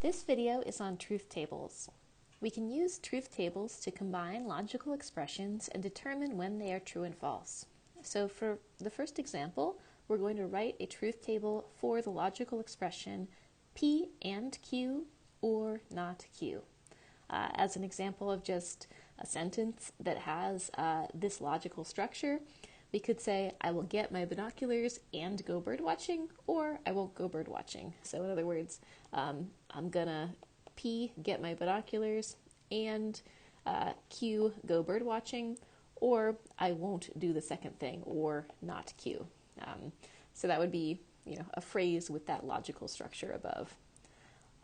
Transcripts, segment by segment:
This video is on truth tables. We can use truth tables to combine logical expressions and determine when they are true and false. So for the first example, we're going to write a truth table for the logical expression P and Q or not Q. As an example of just a sentence that has this logical structure, we could say, I will get my binoculars and go bird watching, or I won't go bird watching. So in other words, I'm gonna P, get my binoculars, and Q, go bird watching, or I won't do the second thing, or not Q. So that would be, a phrase with that logical structure above.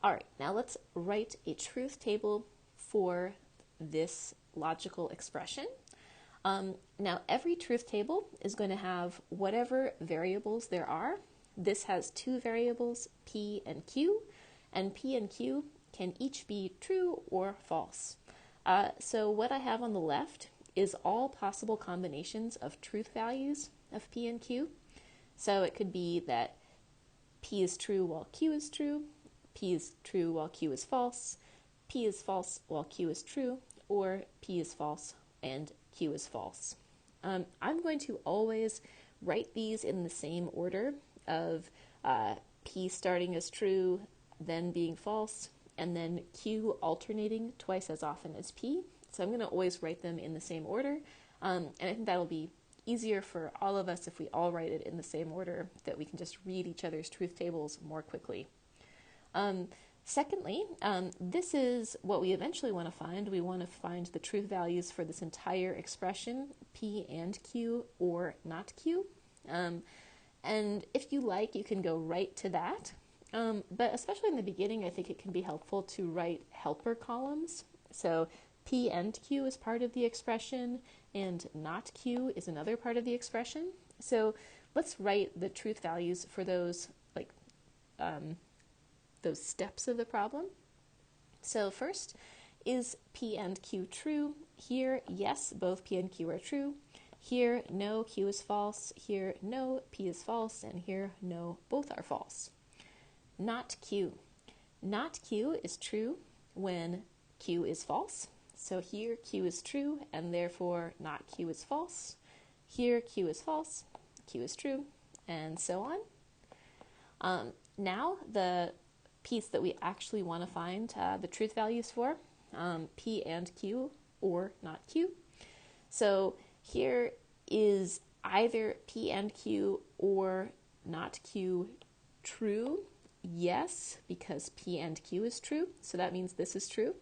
All right, now let's write a truth table for this logical expression. Now every truth table is going to have whatever variables there are. This has two variables, P and Q can each be true or false. So what I have on the left is all possible combinations of truth values of P and Q. So it could be that P is true while Q is true, P is true while Q is false, P is false while Q is true, or P is false and Q is false. I'm going to always write these in the same order of P starting as true, then being false, and then Q alternating twice as often as P. So I'm going to always write them in the same order, and I think that'll be easier for all of us if we all write it in the same order, that we can just read each other's truth tables more quickly. Secondly, this is what we eventually want to find. We want to find the truth values for this entire expression, P and Q or not Q. And if you like, you can go right to that. But especially in the beginning, I think it can be helpful to write helper columns. So P and Q is part of the expression, and not Q is another part of the expression. So let's write the truth values for those, those steps of the problem. So first, is P and Q true? Here, yes, both P and Q are true. Here, no, Q is false. Here, no, P is false. And here, no, both are false. Not Q. Not Q is true when Q is false. So here, Q is true, and therefore not Q is false. Here, Q is false, Q is true, and so on. Now, the piece that we actually want to find the truth values for, P and Q or not Q. So here is either P and Q or not Q true. Yes, because P and Q is true, so that means this is true.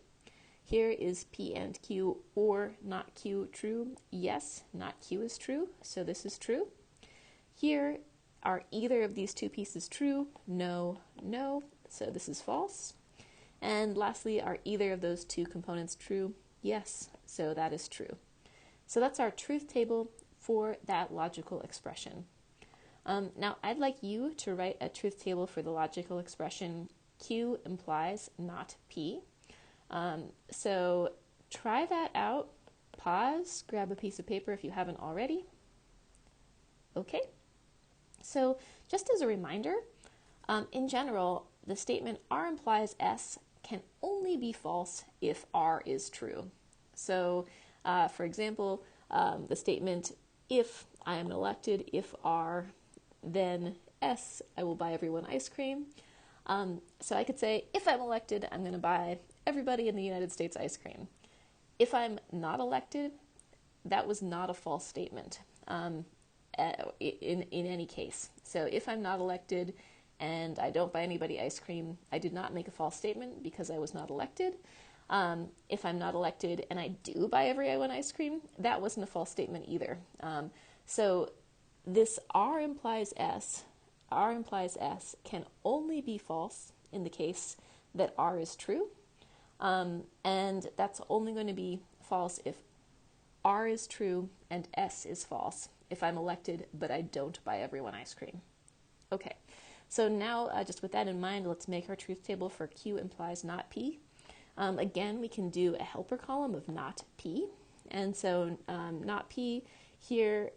Here is P and Q or not Q true. Yes, not Q is true, so this is true. Here are either of these two pieces true? No, no, so this is false. And lastly, are either of those two components true? Yes, so that is true. So that's our truth table for that logical expression. Now, I'd like you to write a truth table for the logical expression Q implies not P. So try that out, pause, grab a piece of paper if you haven't already. Okay, so just as a reminder, in general, the statement R implies S can only be false if R is true. So, for example, the statement, if I am elected, if R, then S, I will buy everyone ice cream. So I could say, if I'm elected, I'm going to buy everybody in the United States ice cream. If I'm not elected, that was not a false statement in any case. So if I'm not elected and I don't buy anybody ice cream, I did not make a false statement because I was not elected. If I'm not elected and I do buy everyone ice cream, that wasn't a false statement either. So this R implies S can only be false in the case that R is true. And that's only going to be false if R is true and S is false, if I'm elected but I don't buy everyone ice cream. Okay, so now just with that in mind, let's make our truth table for Q implies not P. Again, we can do a helper column of not P. And so not P, here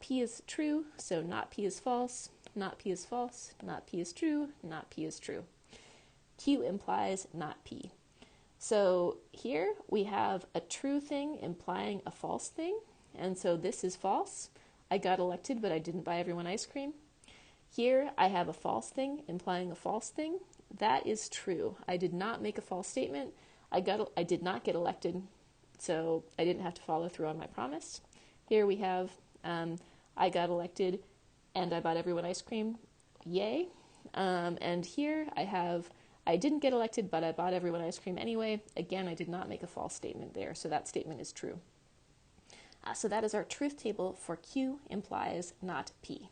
P is true, so not P is false, not P is false, not P is true, not P is true. Q implies not P. So here we have a true thing implying a false thing, and so this is false. I got elected, but I didn't buy everyone ice cream. Here I have a false thing implying a false thing. That is true. I did not make a false statement. I did not get elected, so I didn't have to follow through on my promise. Here we have I got elected and I bought everyone ice cream. Yay. And here I didn't get elected, but I bought everyone ice cream anyway. Again, I did not make a false statement there, so that statement is true. So that is our truth table for Q implies not P.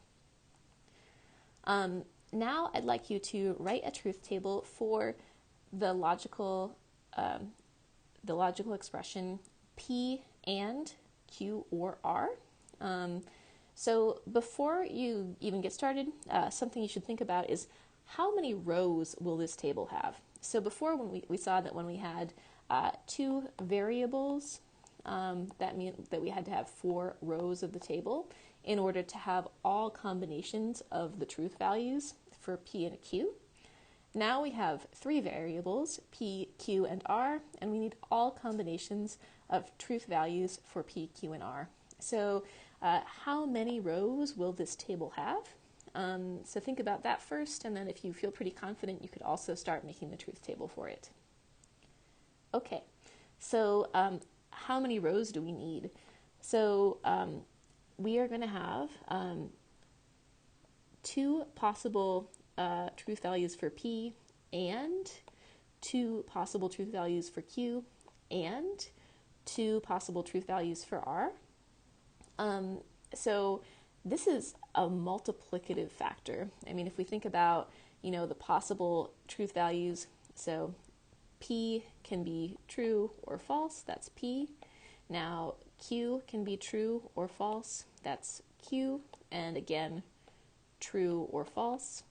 Now I'd like you to write a truth table for the logical expression P and Q or R. So before you even get started, something you should think about is how many rows will this table have? So before, when we saw that when we had two variables, that meant that we had to have 4 rows of the table in order to have all combinations of the truth values for P and Q. Now we have 3 variables, P, Q, and R, and we need all combinations of truth values for P, Q, and R. So how many rows will this table have? So think about that first, and then if you feel pretty confident, you could also start making the truth table for it. Okay, so how many rows do we need? So we are going to have 2 possible truth values for P and 2 possible truth values for Q and 2 possible truth values for R. So this is a multiplicative factor. I mean, if we think about, the possible truth values, so P can be true or false, that's P. Now, Q can be true or false, that's Q, and again, true or false.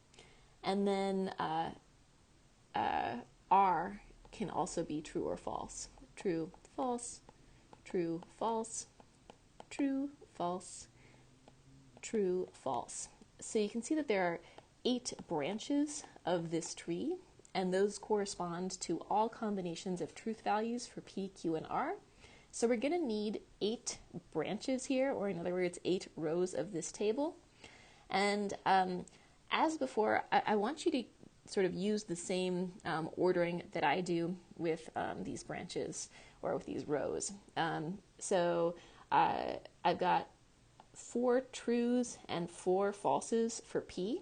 And then R can also be true or false. True, false, true, false, true, false, true, false. So you can see that there are 8 branches of this tree, and those correspond to all combinations of truth values for P, Q, and R. So we're going to need 8 branches here, or in other words, 8 rows of this table. And as before, I want you to sort of use the same ordering that I do with these branches or with these rows. So I've got 4 trues and 4 falses for P.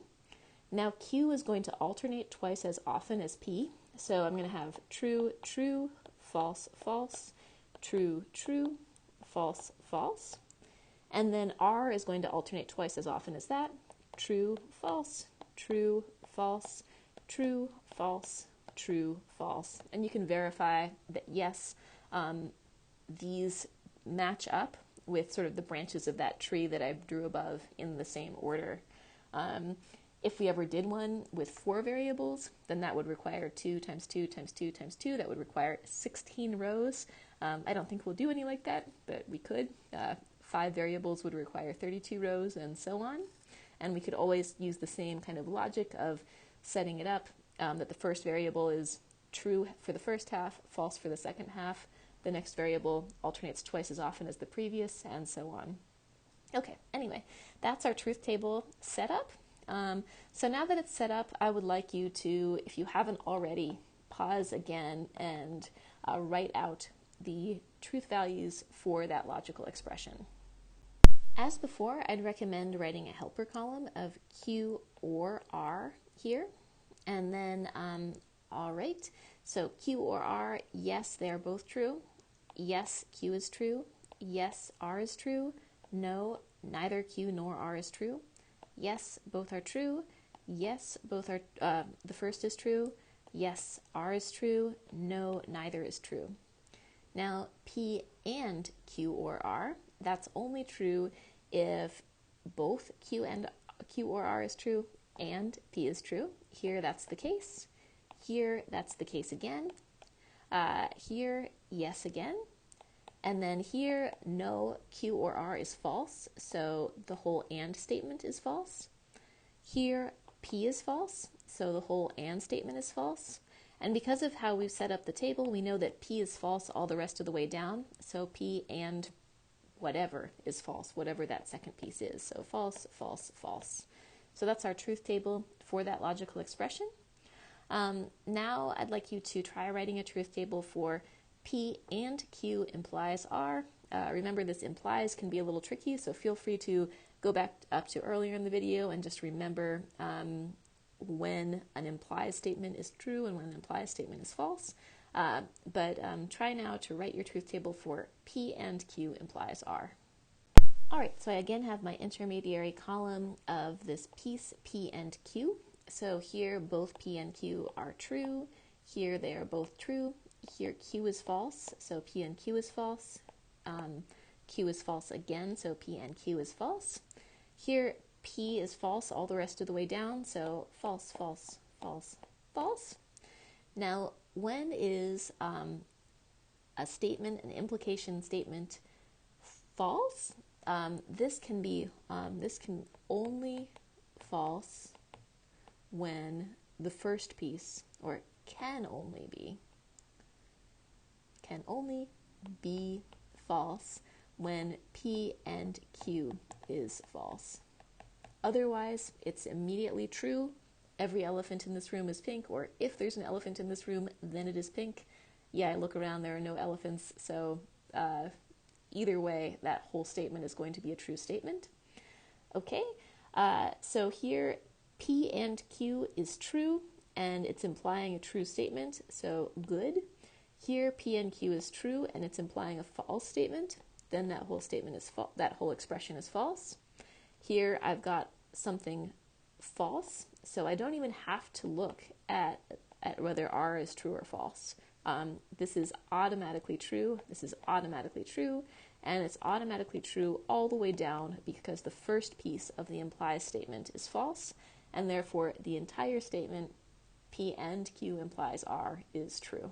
Now Q is going to alternate twice as often as P. So I'm going to have true, true, false, false, true, true, false, false. And then R is going to alternate twice as often as that. True, false, true, false, true, false, true, false. And you can verify that yes, these match up with sort of the branches of that tree that I drew above in the same order. If we ever did one with 4 variables, then that would require 2 times 2 times 2 times 2. That would require 16 rows. I don't think we'll do any like that, but we could. 5 variables would require 32 rows and so on. And we could always use the same kind of logic of setting it up, that the first variable is true for the first half, false for the second half. The next variable alternates twice as often as the previous, and so on. Okay, anyway, that's our truth table set up. So now that it's set up, I would like you to, if you haven't already, pause again and write out the truth values for that logical expression. As before, I'd recommend writing a helper column of Q or R here. And then, all right, so Q or R, yes, they are both true. Yes, Q is true. Yes, R is true. No, neither Q nor R is true. Yes, both are true. Yes, both are, the first is true. Yes, R is true. No, neither is true. Now, P and Q or R, that's only true if both Q or R is true and P is true. Here, that's the case. Here, that's the case again. Here, yes again. And then here, no, Q or R is false, so the whole and statement is false. Here, P is false, so the whole and statement is false. And because of how we've set up the table, we know that P is false all the rest of the way down. So P and whatever is false, whatever that second piece is. So false, false, false. So that's our truth table for that logical expression. Now I'd like you to try writing a truth table for P and Q implies R. Remember, this implies can be a little tricky, so feel free to go back up to earlier in the video and just remember when an implies statement is true and when an implies statement is false. But try now to write your truth table for P and Q implies R. All right, so I again have my intermediary column of this piece P and Q. So here both P and Q are true. Here they are both true. Here Q is false, so P and Q is false. Q is false again, so P and Q is false. Here P is false all the rest of the way down, so false, false, false, false. Now, when is a statement, an implication statement, false? This can only false when the first piece, or can only be false when P and Q is false. Otherwise, it's immediately true. Every elephant in this room is pink, or if there's an elephant in this room, then it is pink. Yeah, I look around, there are no elephants, so either way, that whole statement is going to be a true statement. Okay, so here P and Q is true, and it's implying a true statement, so good. Here P and Q is true, and it's implying a false statement, then that whole statement is that whole expression is false. Here I've got something false, so I don't even have to look at whether R is true or false. This is automatically true, this is automatically true, and it's automatically true all the way down because the first piece of the implies statement is false, and therefore the entire statement P and Q implies R is true.